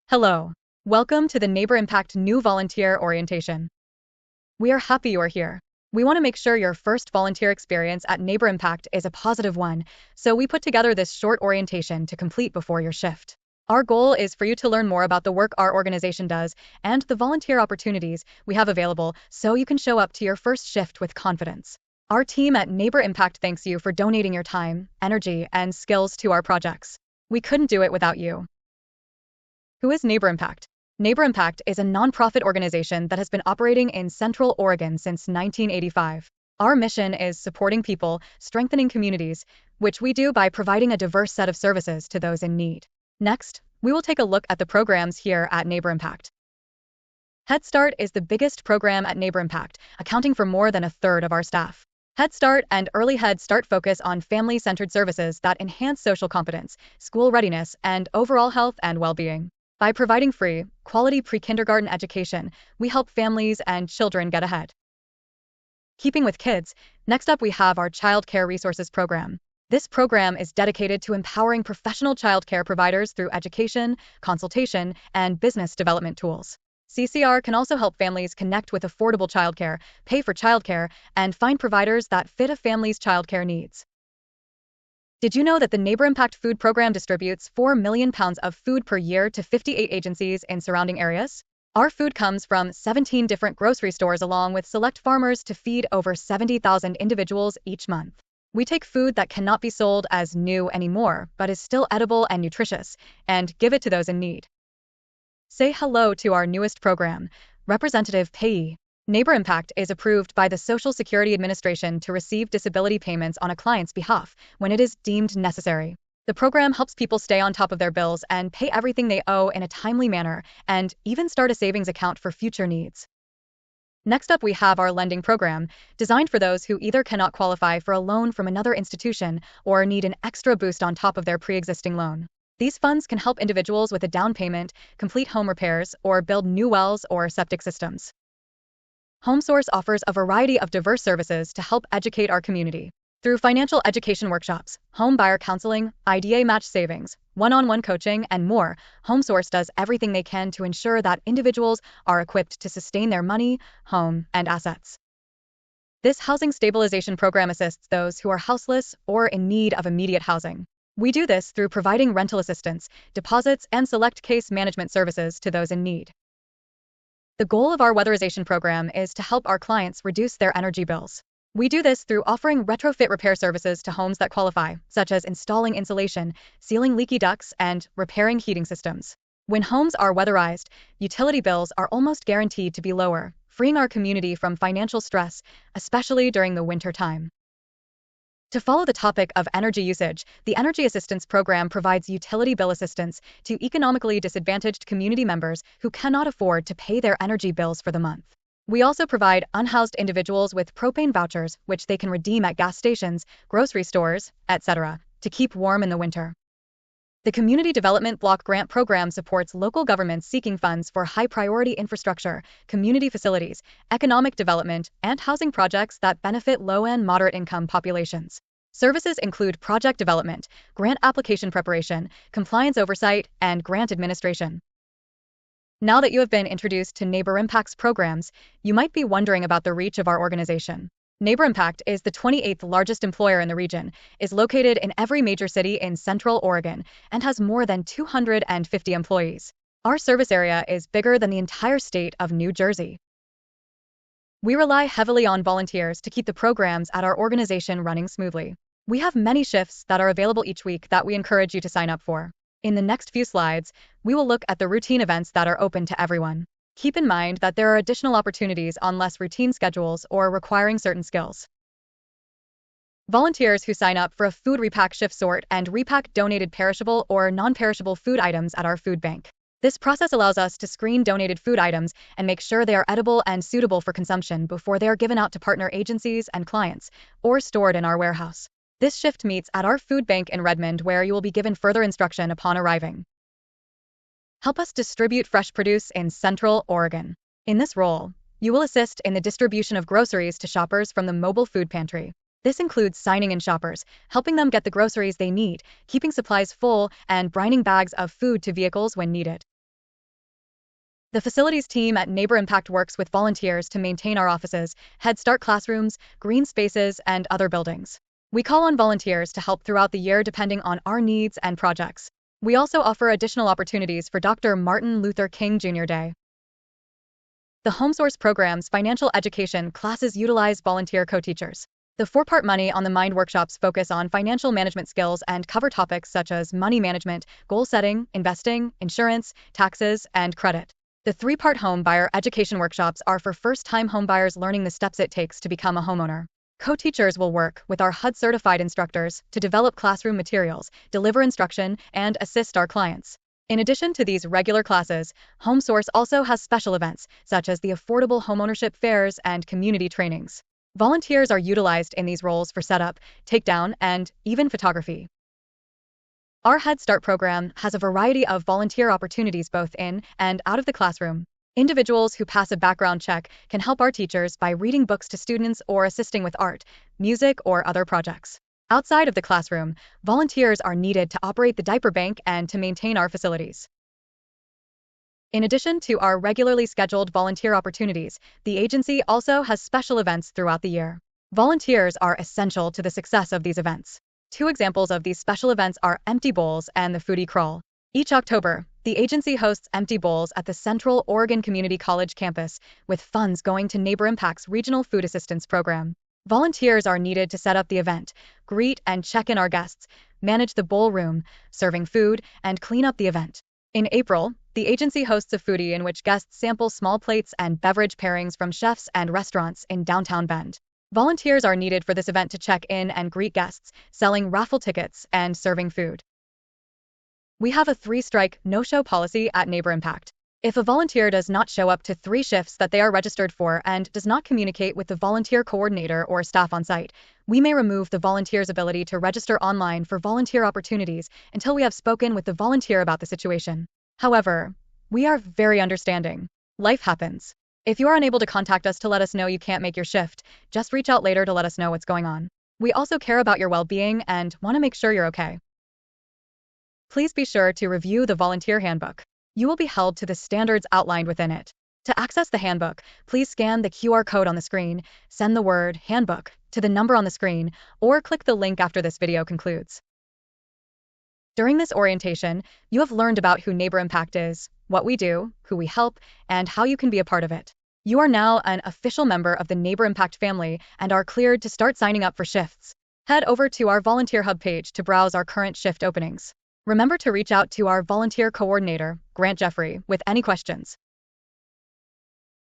Hello. Welcome to the Neighbor Impact New Volunteer Orientation. We are happy you are here. We want to make sure your first volunteer experience at Neighbor Impact is a positive one, so we put together this short orientation to complete before your shift. Our goal is for you to learn more about the work our organization does and the volunteer opportunities we have available so you can show up to your first shift with confidence. Our team at Neighbor Impact thanks you for donating your time, energy, and skills to our projects. We couldn't do it without you. Who is Neighbor Impact? Neighbor Impact is a nonprofit organization that has been operating in Central Oregon since 1985. Our mission is supporting people, strengthening communities, which we do by providing a diverse set of services to those in need. Next, we will take a look at the programs here at Neighbor Impact. Head Start is the biggest program at Neighbor Impact, accounting for more than a third of our staff. Head Start and Early Head Start focus on family-centered services that enhance social competence, school readiness, and overall health and well-being. By providing free, quality pre-kindergarten education, we help families and children get ahead. Keeping with kids, next up we have our Child Care Resources Program. This program is dedicated to empowering professional child care providers through education, consultation, and business development tools. CCR can also help families connect with affordable childcare, pay for childcare, and find providers that fit a family's childcare needs. Did you know that the Neighbor Impact Food Program distributes 4 million pounds of food per year to 58 agencies in surrounding areas? Our food comes from 17 different grocery stores along with select farmers to feed over 70,000 individuals each month. We take food that cannot be sold as new anymore, but is still edible and nutritious, and give it to those in need. Say hello to our newest program, Representative Payee. Neighbor Impact is approved by the Social Security Administration to receive disability payments on a client's behalf when it is deemed necessary. The program helps people stay on top of their bills and pay everything they owe in a timely manner, and even start a savings account for future needs. Next up we have our lending program, designed for those who either cannot qualify for a loan from another institution or need an extra boost on top of their pre-existing loan. These funds can help individuals with a down payment, complete home repairs, or build new wells or septic systems. HomeSource offers a variety of diverse services to help educate our community. Through financial education workshops, home buyer counseling, IDA match savings, one-on-one coaching, and more, HomeSource does everything they can to ensure that individuals are equipped to sustain their money, home, and assets. This housing stabilization program assists those who are houseless or in need of immediate housing. We do this through providing rental assistance, deposits, and select case management services to those in need. The goal of our weatherization program is to help our clients reduce their energy bills. We do this through offering retrofit repair services to homes that qualify, such as installing insulation, sealing leaky ducts, and repairing heating systems. When homes are weatherized, utility bills are almost guaranteed to be lower, freeing our community from financial stress, especially during the winter time. To follow the topic of energy usage, the Energy Assistance Program provides utility bill assistance to economically disadvantaged community members who cannot afford to pay their energy bills for the month. We also provide unhoused individuals with propane vouchers, which they can redeem at gas stations, grocery stores, etc., to keep warm in the winter. The Community Development Block Grant Program supports local governments seeking funds for high-priority infrastructure, community facilities, economic development, and housing projects that benefit low and moderate-income populations. Services include project development, grant application preparation, compliance oversight, and grant administration. Now that you have been introduced to Neighbor Impact's programs, you might be wondering about the reach of our organization. Neighbor Impact is the 28th largest employer in the region, is located in every major city in Central Oregon, and has more than 250 employees. Our service area is bigger than the entire state of New Jersey. We rely heavily on volunteers to keep the programs at our organization running smoothly. We have many shifts that are available each week that we encourage you to sign up for. In the next few slides, we will look at the routine events that are open to everyone. Keep in mind that there are additional opportunities on less routine schedules or requiring certain skills. Volunteers who sign up for a food repack shift sort and repack donated perishable or non-perishable food items at our food bank. This process allows us to screen donated food items and make sure they are edible and suitable for consumption before they are given out to partner agencies and clients, or stored in our warehouse. This shift meets at our food bank in Redmond, where you will be given further instruction upon arriving. Help us distribute fresh produce in Central Oregon. In this role, you will assist in the distribution of groceries to shoppers from the mobile food pantry. This includes signing in shoppers, helping them get the groceries they need, keeping supplies full, and brining bags of food to vehicles when needed. The facilities team at Neighbor Impact works with volunteers to maintain our offices, Head Start classrooms, green spaces, and other buildings. We call on volunteers to help throughout the year depending on our needs and projects. We also offer additional opportunities for Dr. Martin Luther King Jr. Day. The HomeSource program's financial education classes utilize volunteer co-teachers. The 4-part Money on the Mind workshops focus on financial management skills and cover topics such as money management, goal setting, investing, insurance, taxes, and credit. The 3-part Home Buyer education workshops are for first-time homebuyers learning the steps it takes to become a homeowner. Co-teachers will work with our HUD-certified instructors to develop classroom materials, deliver instruction, and assist our clients. In addition to these regular classes, HomeSource also has special events, such as the affordable homeownership fairs and community trainings. Volunteers are utilized in these roles for setup, takedown, and even photography. Our Head Start program has a variety of volunteer opportunities both in and out of the classroom. Individuals who pass a background check can help our teachers by reading books to students or assisting with art, music, or other projects. Outside of the classroom, volunteers are needed to operate the diaper bank and to maintain our facilities. In addition to our regularly scheduled volunteer opportunities, the agency also has special events throughout the year. Volunteers are essential to the success of these events. 2 examples of these special events are Empty Bowls and the Foodie Crawl. Each October, the agency hosts Empty Bowls at the Central Oregon Community College campus, with funds going to Neighbor Impact's Regional Food Assistance Program. Volunteers are needed to set up the event, greet and check in our guests, manage the bowl room, serving food, and clean up the event. In April, the agency hosts a foodie in which guests sample small plates and beverage pairings from chefs and restaurants in downtown Bend. Volunteers are needed for this event to check in and greet guests, selling raffle tickets and serving food. We have a 3-strike, no-show policy at Neighbor Impact. If a volunteer does not show up to 3 shifts that they are registered for and does not communicate with the volunteer coordinator or staff on site, we may remove the volunteer's ability to register online for volunteer opportunities until we have spoken with the volunteer about the situation. However, we are very understanding. Life happens. If you are unable to contact us to let us know you can't make your shift, just reach out later to let us know what's going on. We also care about your well-being and want to make sure you're okay. Please be sure to review the volunteer handbook. You will be held to the standards outlined within it. To access the handbook, please scan the QR code on the screen, send the word handbook to the number on the screen, or click the link after this video concludes. During this orientation, you have learned about who Neighbor Impact is, what we do, who we help, and how you can be a part of it. You are now an official member of the Neighbor Impact family and are cleared to start signing up for shifts. Head over to our Volunteer Hub page to browse our current shift openings. Remember to reach out to our volunteer coordinator, Grant Jeffrey, with any questions.